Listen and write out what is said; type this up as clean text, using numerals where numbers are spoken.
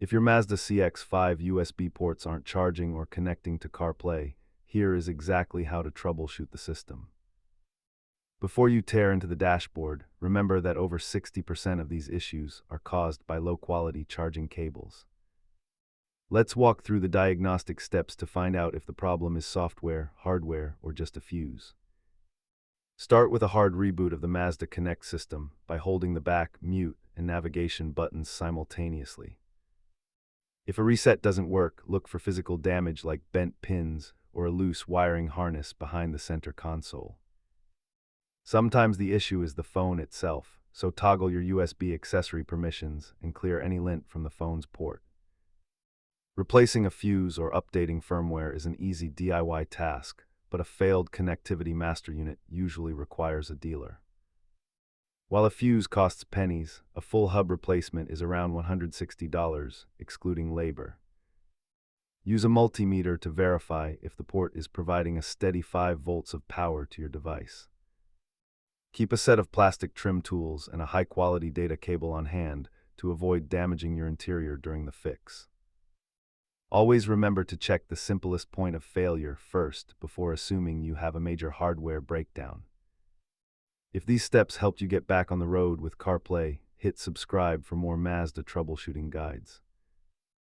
If your Mazda CX-5 USB ports aren't charging or connecting to CarPlay, here is exactly how to troubleshoot the system. Before you tear into the dashboard, remember that over 60% of these issues are caused by low-quality charging cables. Let's walk through the diagnostic steps to find out if the problem is software, hardware, or just a fuse. Start with a hard reboot of the Mazda Connect system by holding the back, mute, and navigation buttons simultaneously. If a reset doesn't work, look for physical damage like bent pins or a loose wiring harness behind the center console. Sometimes the issue is the phone itself, so toggle your USB accessory permissions and clear any lint from the phone's port. Replacing a fuse or updating firmware is an easy DIY task, but a failed connectivity master unit usually requires a dealer. While a fuse costs pennies, a full hub replacement is around $160, excluding labor. Use a multimeter to verify if the port is providing a steady 5 volts of power to your device. Keep a set of plastic trim tools and a high-quality data cable on hand to avoid damaging your interior during the fix. Always remember to check the simplest point of failure first before assuming you have a major hardware breakdown. If these steps helped you get back on the road with CarPlay, hit subscribe for more Mazda troubleshooting guides.